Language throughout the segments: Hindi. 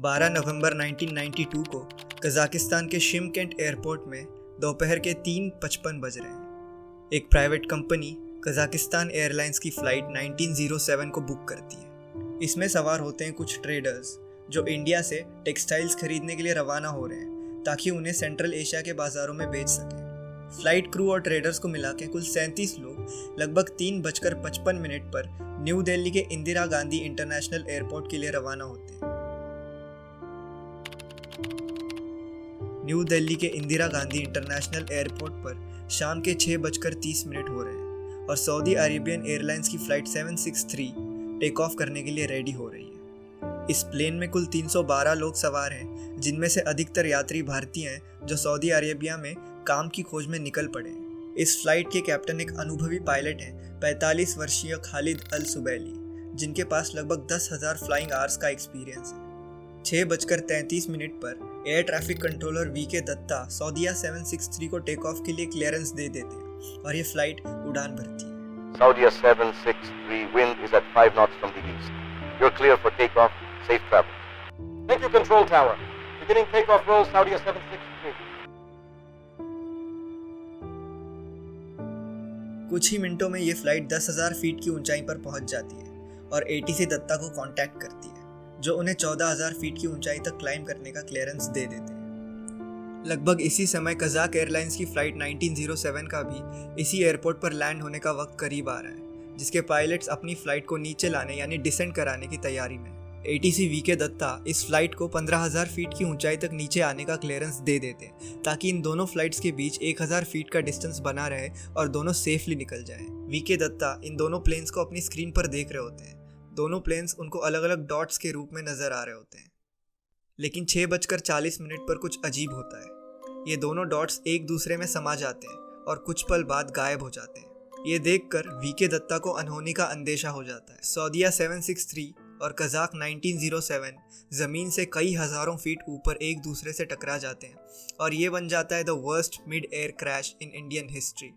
12 नवंबर 1992 को कजाकिस्तान के शिमकेंट एयरपोर्ट में दोपहर के 3:55 बज रहे हैं। एक प्राइवेट कंपनी कजाकिस्तान एयरलाइंस की फ़्लाइट 1907 को बुक करती है। इसमें सवार होते हैं कुछ ट्रेडर्स जो इंडिया से टेक्सटाइल्स खरीदने के लिए रवाना हो रहे हैं ताकि उन्हें सेंट्रल एशिया के बाज़ारों में बेच सकें। फ्लाइट क्रू और ट्रेडर्स को मिला के कुल 37 लोग लगभग 3:55 पर न्यू दिल्ली के इंदिरा गांधी इंटरनेशनल एयरपोर्ट के लिए रवाना होते हैं। न्यू दिल्ली के इंदिरा गांधी इंटरनेशनल एयरपोर्ट पर शाम के 6:30 हो रहे हैं और सऊदी अरेबियन एयरलाइंस की फ़्लाइट 763 टेक ऑफ करने के लिए रेडी हो रही है। इस प्लेन में कुल 312 लोग सवार हैं, जिनमें से अधिकतर यात्री भारतीय हैं जो सऊदी अरेबिया में काम की खोज में निकल पड़े हैं। इस फ्लाइट के कैप्टन एक अनुभवी पायलट हैं 45 वर्षीय खालिद अल सुबैली, जिनके पास लगभग 10,000 फ्लाइंग आवर्स का एक्सपीरियंस है। 6:33 पर air traffic controller V K Datta 763 को टेक ऑफ के लिए क्लियरेंस दे देते हैं और ये फ्लाइट उड़ान भरती है। Saudia 763, wind is at 5 knots from the east. You're clear for takeoff. Safe travel. Thank you, Control Tower. Beginning takeoff roll, Saudia 763. कुछ ही मिनटों में ये फ्लाइट 10,000 फीट की ऊंचाई पर पहुंच जाती है और एटीसी दत्ता को कांटेक्ट करती है, जो उन्हें 14,000 फीट की ऊंचाई तक क्लाइंब करने का क्लियरेंस दे देते हैं। लगभग इसी समय कजाक एयरलाइंस की फ़्लाइट 1907 का भी इसी एयरपोर्ट पर लैंड होने का वक्त करीब आ रहा है, जिसके पायलट्स अपनी फ़्लाइट को नीचे लाने यानी डिसेंट कराने की तैयारी में। एटीसी वीके दत्ता इस फ्लाइट को 15,000 फीट की ऊंचाई तक नीचे आने का क्लियरेंस दे देते हैं ताकि इन दोनों फ्लाइट्स के बीच 1,000 फीट का डिस्टेंस बना रहे और दोनों सेफली निकल जाएं। वीके दत्ता इन दोनों प्लेन्स को अपनी स्क्रीन पर देख रहे होते हैं। दोनों प्लेन्स उनको अलग अलग डॉट्स के रूप में नजर आ रहे होते हैं, लेकिन 6:40 पर कुछ अजीब होता है। ये दोनों डॉट्स एक दूसरे में समा जाते हैं और कुछ पल बाद गायब हो जाते हैं। ये देखकर वीके दत्ता को अनहोनी का अंदेशा हो जाता है। सऊदिया 763 और कजाक 1907 जमीन से कई हजारों फीट ऊपर एक दूसरे से टकरा जाते हैं और ये बन जाता है the worst mid air crash in Indian history.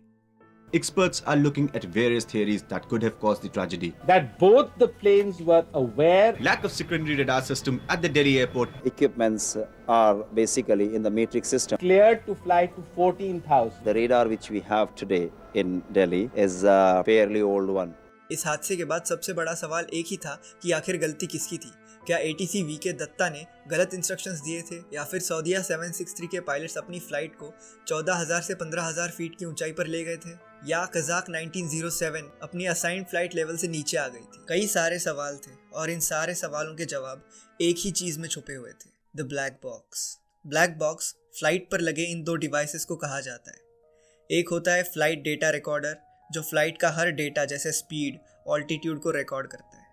Experts are looking at various theories that could have caused the tragedy. That both the planes were aware. Lack of secondary radar system at the Delhi airport. Equipments are basically in the matrix system. Cleared to fly to 14,000. The radar which we have today in Delhi is a fairly old one. इस हादसे के बाद सबसे बड़ा सवाल एक ही था कि आखिर गलती किसकी थी। क्या एटीसी वीके दत्ता ने गलत इंस्ट्रक्शंस दिए थे या फिर सऊदिया 763 के पायलट्स अपनी फ्लाइट को 14,000 से 15,000 फीट की ऊंचाई पर ले गए थे, या कजाक 1907 अपनी असाइंड फ्लाइट लेवल से नीचे आ गई थी। कई सारे सवाल थे और इन सारे सवालों के जवाब एक ही चीज में छुपे हुए थे, the black box. Black box flight पर लगे इन दो डिवाइसेस को कहा जाता है। एक होता है फ्लाइट डेटा रिकॉर्डर, जो फ्लाइट का हर डेटा जैसे स्पीड, ऑल्टीट्यूड को रिकॉर्ड करता है।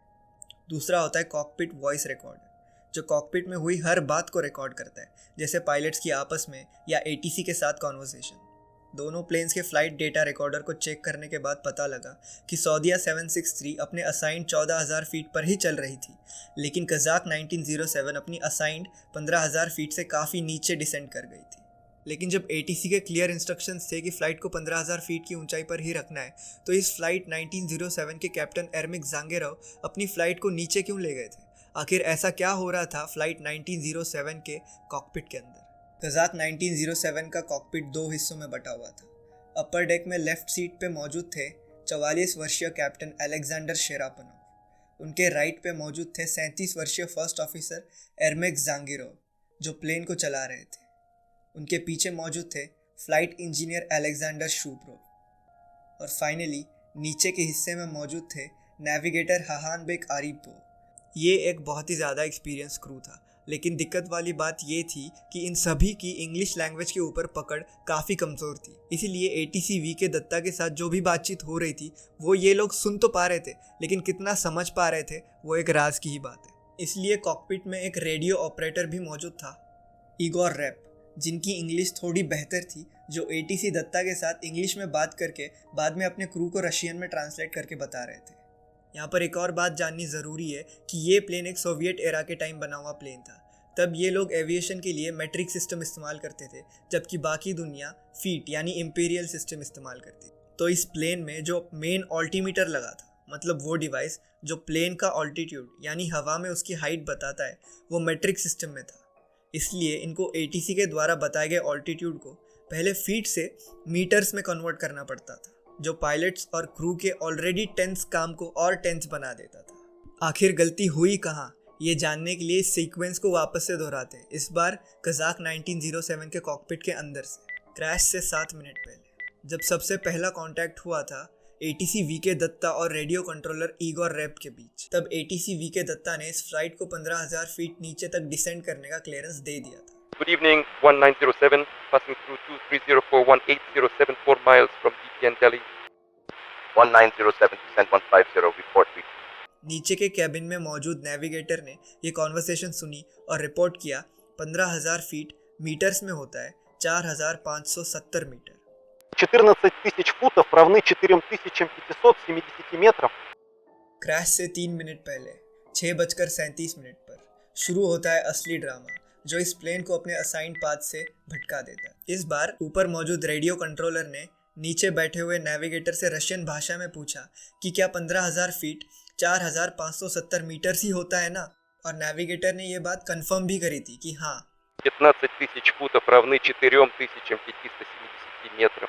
दूसरा होता है कॉकपिट वॉइस रिकॉर्डर, जो कॉकपिट में हुई हर बात को रिकॉर्ड करता है, जैसे पायलट्स की आपस में या एटीसी के साथ कॉन्वर्सेशन। दोनों प्लेन्स के फ्लाइट डेटा रिकॉर्डर को चेक करने के बाद पता लगा कि सऊदिया 763 अपने असाइंड 14,000 फीट पर ही चल रही थी, लेकिन कजाक 1907 अपनी असाइंड 15,000 फीट से काफ़ी नीचे डिसेंड कर गई थी। लेकिन जब एटीसी के क्लियर इंस्ट्रक्शंस थे कि फ़्लाइट को 15,000 फीट की ऊंचाई पर ही रखना है, तो इस फ्लाइट 1907 के कैप्टन एरमिक जांगेरोव अपनी फ़्लाइट को नीचे क्यों ले गए थे? आखिर ऐसा क्या हो रहा था फ़्लाइट 1907 के कॉकपिट के अंदर? कजाक 1907 का कॉकपिट दो हिस्सों में बटा हुआ था। अपर डेक में लेफ्ट सीट पे मौजूद थे 44 वर्षीय कैप्टन अलेक्जेंडर शेरापनोव। उनके राइट पे मौजूद थे 37 वर्षीय फर्स्ट ऑफिसर एरमिक जांगेरोव, जो प्लेन को चला रहे थे। उनके पीछे मौजूद थे फ्लाइट इंजीनियर अलेक्जेंडर शूप्रोव और फाइनली नीचे के हिस्से में मौजूद थे नेविगेटर हाहान बेक आरिपो। ये एक बहुत ही ज़्यादा एक्सपीरियंस क्रू था, लेकिन दिक्कत वाली बात ये थी कि इन सभी की इंग्लिश लैंग्वेज के ऊपर पकड़ काफ़ी कमज़ोर थी। इसीलिए एटीसी वीके दत्ता के साथ जो भी बातचीत हो रही थी वो ये लोग सुन तो पा रहे थे, लेकिन कितना समझ पा रहे थे वो एक राज की ही बात है। इसलिए कॉकपिट में एक रेडियो ऑपरेटर भी मौजूद था, इगोर रैप, जिनकी इंग्लिश थोड़ी बेहतर थी, जो एटीसी दत्ता के साथ इंग्लिश में बात करके बाद में अपने क्रू को रशियन में ट्रांसलेट करके बता रहे थे। यहाँ पर एक और बात जाननी ज़रूरी है कि ये प्लेन एक सोवियत एरा के टाइम बना हुआ प्लेन था। तब ये लोग एविएशन के लिए मैट्रिक सिस्टम इस्तेमाल करते थे, जबकि बाकी दुनिया फीट यानी इंपीरियल सिस्टम इस्तेमाल करती थी। तो इस प्लेन में जो मेन ऑल्टीमीटर लगा था, मतलब वो डिवाइस जो प्लेन का ऑल्टीट्यूड यानी हवा में उसकी हाइट बताता है वो मेट्रिक सिस्टम में था। इसलिए इनको ATC के द्वारा बताए गए ऑल्टीट्यूड को पहले फीट से मीटर्स में कन्वर्ट करना पड़ता था, जो पायलट्स और क्रू के ऑलरेडी टेंस काम को और टेंस बना देता था। आखिर गलती हुई कहाँ, ये जानने के लिए इस सीक्वेंस को वापस से दोहराते हैं, इस बार कज़ाक 1907 के कॉकपिट के अंदर से, क्रैश से 7 मिनट पहले। जब सबसे पहला कांटेक्ट हुआ था ATC VK दत्ता और रेडियो कंट्रोलर इगोर रेप के बीच, तब ATC VK दत्ता ने इस फ्लाइट को 15,000 फीट नीचे तक डिसेंड करने का क्लियरेंस दे दिया था। Good evening, 1907, passing through 230418.074 miles from DPN Delhi. 1907, descent 150, report reach. नीचे के कैबिन में मौजूद नेविगेटर ने ये कॉन्वर्सेशन सुनी और रिपोर्ट किया 15,000 फीट मीटर्स में होता है 4,570 मीटर। 14 тысяч футов равны 4,570 метрам. क्रैश से 3 मिनट पहले 6:37 पर शुरू होता है असली ड्रामा, जो इस प्लेन को अपने असाइंड पाथ से भटका देता है। इस बार ऊपर मौजूद रेडियो कंट्रोलर ने नीचे बैठे हुए नेविगेटर से रशियन भाषा में पूछा कि क्या 15,000 फीट 4,570 मीटर ही होता है ना, और नेविगेटर ने ये बात कंफर्म भी करी थी कि हाँ। 15 тысяч футов равны 4,570 метрам.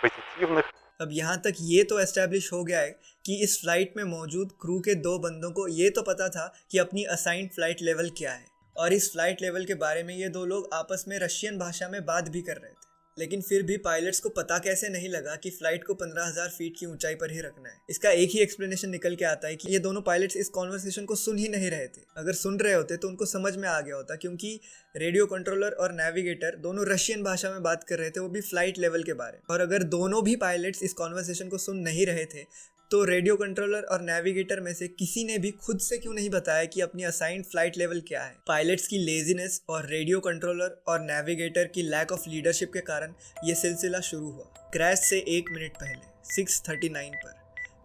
Позитивных. अब यहाँ तक ये तो एस्टैब्लिश हो गया है कि इस फ्लाइट में मौजूद क्रू के 2 बंदों को ये तो पता था कि अपनी असाइंड फ्लाइट लेवल क्या है, और इस फ्लाइट लेवल के बारे में ये 2 लोग आपस में रशियन भाषा में बात भी कर रहे थे। लेकिन फिर भी पायलट्स को पता कैसे नहीं लगा कि फ्लाइट को 15,000 फीट की ऊंचाई पर ही रखना है। इसका एक ही एक्सप्लेनेशन निकल के आता है कि ये दोनों पायलट्स इस कॉन्वर्सेशन को सुन ही नहीं रहे थे। अगर सुन रहे होते तो उनको समझ में आ गया होता, क्योंकि रेडियो कंट्रोलर और नेविगेटर दोनों रशियन भाषा में बात कर रहे थे, वो भी फ्लाइट लेवल के बारे में। और अगर दोनों भी पायलट्स इस कॉन्वर्सेशन को सुन नहीं रहे थे तो रेडियो कंट्रोलर और नेविगेटर में से किसी ने भी खुद से क्यों नहीं बताया कि अपनी असाइंड फ्लाइट लेवल क्या है। पायलट्स की लेजीनेस और रेडियो कंट्रोलर और नेविगेटर की लैक ऑफ लीडरशिप के कारण ये सिलसिला शुरू हुआ। क्रैश से 1 मिनट पहले 6:39 पर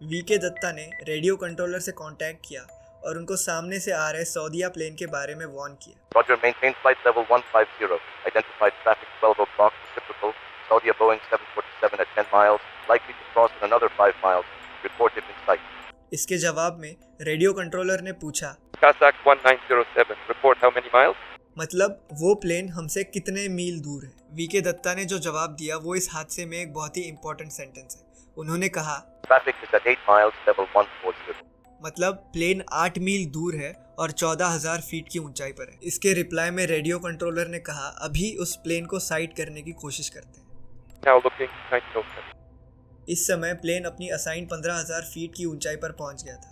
VK दत्ता ने रेडियो कंट्रोलर से कांटेक्ट किया और उनको सामने से आ रहे सऊदीया प्लेन के बारे में वार्न किया। Roger, maintain flight level 150. Identified traffic 12 o'clock, reciprocal, Saudi Boeing 747 at 10 miles, likely to cross in another 5 miles. Report if in sight. इसके जवाब में रेडियो कंट्रोलर ने पूछा, Kazakh 1907, report how many miles? मतलब वो प्लेन हमसे कितने मील दूर है। VK दत्ता ने जो जवाब दिया वो इस हादसे में एक बहुत ही इंपॉर्टेंट सेंटेंस है। उन्होंने कहा, Traffic is at 8 miles, level 140. मतलब प्लेन 8 मील दूर है और 14,000 फीट की ऊंचाई पर है। इसके रिप्लाई में रेडियो कंट्रोलर ने कहा, अभी उस प्लेन को साइट करने की कोशिश करते हैं। Now looking 907. इस समय प्लेन अपनी असाइंड 15,000 फीट की ऊंचाई पर पहुंच गया था,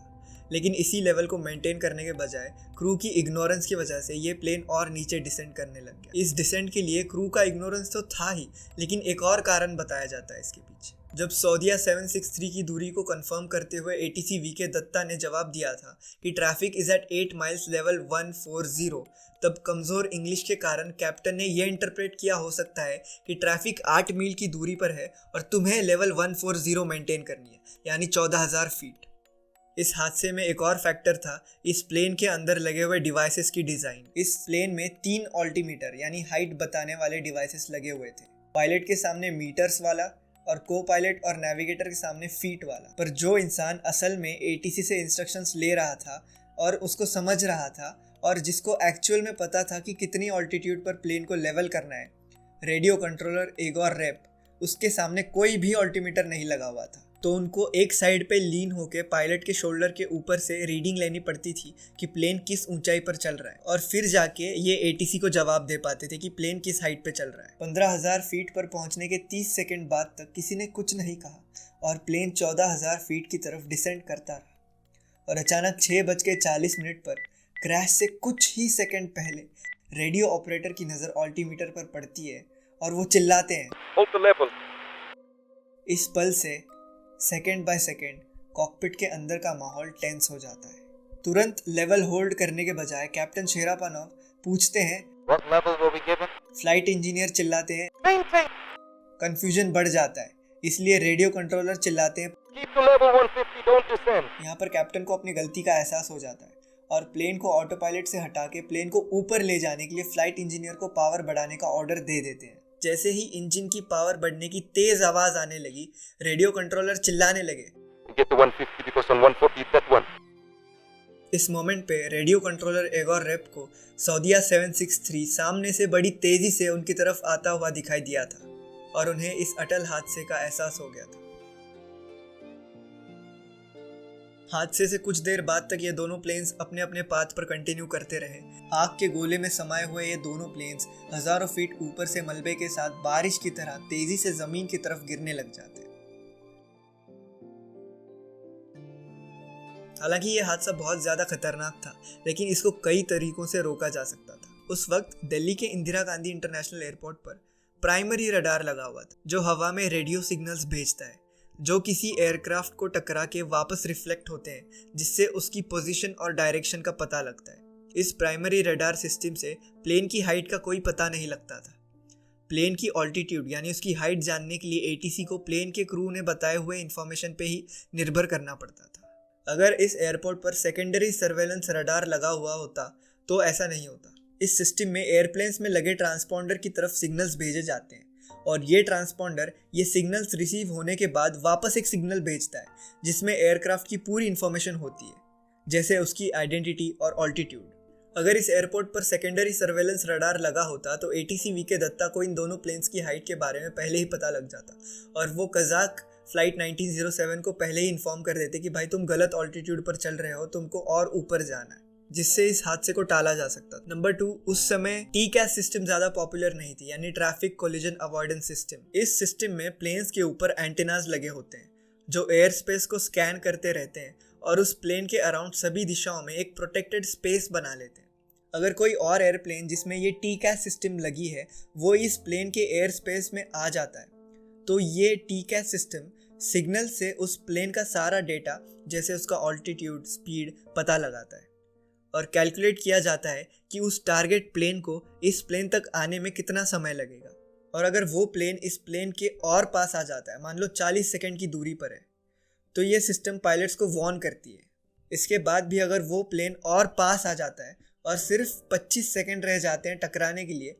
लेकिन इसी लेवल को मेंटेन करने के बजाय क्रू की इग्नोरेंस की वजह से ये प्लेन और नीचे डिसेंड करने लग गया। इस डिसेंड के लिए क्रू का इग्नोरेंस तो था ही, लेकिन एक और कारण बताया जाता है इसके पीछे। जब सऊदीया 763 की दूरी को कंफर्म करते हुए ATC VK दत्ता ने जवाब दिया था कि traffic is at 8 miles level 140, तब कमज़ोर इंग्लिश के कारण कैप्टन ने यह इंटरप्रेट किया हो सकता है कि ट्रैफिक 8 मील की दूरी पर है और तुम्हें लेवल 140 मेंटेन करनी है, यानी 14,000 फीट। इस हादसे में एक और फैक्टर था इस प्लेन के अंदर लगे हुए डिवाइसेस की डिज़ाइन। इस प्लेन में 3 ऑल्टीमीटर यानी हाइट बताने वाले डिवाइसेस लगे हुए थे। पायलट के सामने मीटर्स वाला और को पायलट और नेविगेटर के सामने फीट वाला। पर जो इंसान असल में ATC से इंस्ट्रक्शंस ले रहा था और उसको समझ रहा था और जिसको एक्चुअल में पता था कि कितनी ऑल्टीट्यूड पर प्लेन को लेवल करना है, रेडियो कंट्रोलर इगोर रेप, उसके सामने कोई भी ऑल्टीमीटर नहीं लगा हुआ था। तो उनको एक साइड पे लीन होकर पायलट के शोल्डर के ऊपर से रीडिंग लेनी पड़ती थी कि प्लेन किस ऊंचाई पर चल रहा है, और फिर जाके ये ATC को जवाब दे पाते थे कि प्लेन किस हाइट पे चल रहा है। 15,000 फीट पर पहुंचने के 30 सेकंड बाद तक किसी ने कुछ नहीं कहा और प्लेन 14,000 फीट की तरफ डिसेंड करता रहा। और अचानक 6:40 पर क्रैश से कुछ ही सेकंड पहले रेडियो ऑपरेटर की नज़र ऑल्टीमीटर पर पड़ती है और वो चिल्लाते हैं, Hold the level. इस पल से सेकंड बाय सेकंड कॉकपिट के अंदर का माहौल टेंस हो जाता है। तुरंत लेवल होल्ड करने के बजाय कैप्टन शेरापानोव पूछते हैं, What level were we given? Flight engineer चिल्लाते हैं, Maintain. कंफ्यूजन बढ़ जाता है, इसलिए रेडियो कंट्रोलर चिल्लाते हैं। Keep to level 150, don't descend. यहाँ पर कैप्टन को अपनी गलती का एहसास हो जाता है और प्लेन को ऑटो पायलट से हटा के प्लेन को ऊपर ले जाने के लिए फ्लाइट इंजीनियर को पावर बढ़ाने का ऑर्डर दे देते हैं। जैसे ही इंजन की पावर बढ़ने की तेज आवाज आने लगी, रेडियो कंट्रोलर चिल्लाने लगे, Get to 150 because on 140 that one. इस मोमेंट पे रेडियो कंट्रोलर एगोर रेप को सऊदिया 763 सामने से बड़ी तेजी से उनकी तरफ आता हुआ दिखाई दिया था और उन्हें इस अटल हादसे का एहसास हो गया था। हादसे से कुछ देर बाद तक ये दोनों प्लेन्स अपने अपने पाथ पर कंटिन्यू करते रहे। आग के गोले में समाये हुए ये दोनों प्लेन्स हजारों फीट ऊपर से मलबे के साथ बारिश की तरह तेजी से जमीन की तरफ गिरने लग जाते। हालांकि ये हादसा बहुत ज्यादा खतरनाक था, लेकिन इसको कई तरीकों से रोका जा सकता था। उस वक्त दिल्ली के इंदिरा गांधी इंटरनेशनल एयरपोर्ट पर प्राइमरी रडार लगा हुआ था, जो हवा में रेडियो सिग्नल्स भेजता है, जो किसी एयरक्राफ्ट को टकरा के वापस रिफ्लेक्ट होते हैं, जिससे उसकी पोजीशन और डायरेक्शन का पता लगता है। इस प्राइमरी रडार सिस्टम से प्लेन की हाइट का कोई पता नहीं लगता था। प्लेन की ऑल्टीट्यूड यानी उसकी हाइट जानने के लिए एटीसी को प्लेन के क्रू ने बताए हुए इंफॉर्मेशन पे ही निर्भर करना पड़ता था। अगर इस एयरपोर्ट पर सेकेंडरी सर्वेलेंस रडार लगा हुआ होता तो ऐसा नहीं होता। इस सिस्टम में एयरप्लेन्स में लगे ट्रांसपॉन्डर की तरफ सिग्नल्स भेजे जाते हैं और ये ट्रांसपॉन्डर ये सिग्नल्स रिसीव होने के बाद वापस एक सिग्नल भेजता है जिसमें एयरक्राफ्ट की पूरी इंफॉर्मेशन होती है, जैसे उसकी आइडेंटिटी और ऑल्टीट्यूड। अगर इस एयरपोर्ट पर सेकेंडरी सर्वेलेंस रडार लगा होता तो एटीसी वीके दत्ता को इन दोनों प्लेन्स की हाइट के बारे में पहले ही पता लग जाता और वो कजाक फ्लाइट 1907 को पहले ही इन्फॉर्म कर देते कि भाई तुम गलत ऑल्टीट्यूड पर चल रहे हो, तुमको और ऊपर जाना है, जिससे इस हादसे को टाला जा सकता था। नंबर 2, उस समय टीकैस सिस्टम ज्यादा पॉपुलर नहीं थी, यानी ट्रैफिक कोलिजन अवॉइडेंस सिस्टम। इस सिस्टम में प्लेन्स के ऊपर एंटेनाज लगे होते हैं जो एयर स्पेस को स्कैन करते रहते हैं और उस प्लेन के अराउंड सभी दिशाओं में एक प्रोटेक्टेड स्पेस बना लेते हैं। अगर कोई और एयरप्लेन जिसमें ये टीकैस सिस्टम लगी है वो इस प्लेन के एयर स्पेस में आ जाता है तो ये टीकैस सिस्टम सिग्नल से उस प्लेन का सारा डेटा, जैसे उसका ऑल्टीट्यूड, स्पीड, पता लगाता है और कैलकुलेट किया जाता है कि उस टारगेट प्लेन को इस प्लेन तक आने में कितना समय लगेगा। और अगर वो प्लेन इस प्लेन के और पास आ जाता है, मान लो 40 सेकंड की दूरी पर है, तो ये सिस्टम पायलट्स को वार्न करती है। इसके बाद भी अगर वो प्लेन और पास आ जाता है और सिर्फ 25 सेकंड रह जाते हैं टकराने के लिए,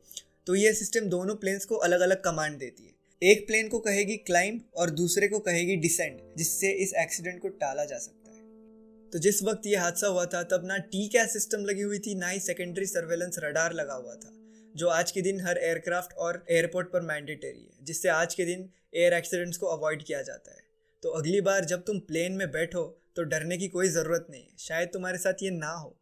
तो ये सिस्टम दोनों प्लेन्स को अलग अलग कमांड देती है। एक प्लेन को कहेगी क्लाइंब और दूसरे को कहेगी डिसेंड, जिससे इस एक्सीडेंट को टाला जा सकता है। तो जिस वक्त ये हादसा हुआ था तब ना टीकैस सिस्टम लगी हुई थी, ना ही सेकेंडरी सर्वेलेंस रडार लगा हुआ था, जो आज के दिन हर एयरक्राफ्ट और एयरपोर्ट पर मैंडेटरी है, जिससे आज के दिन एयर एक्सीडेंट्स को अवॉइड किया जाता है। तो अगली बार जब तुम प्लेन में बैठो तो डरने की कोई ज़रूरत नहीं है, शायद तुम्हारे साथ ये ना हो।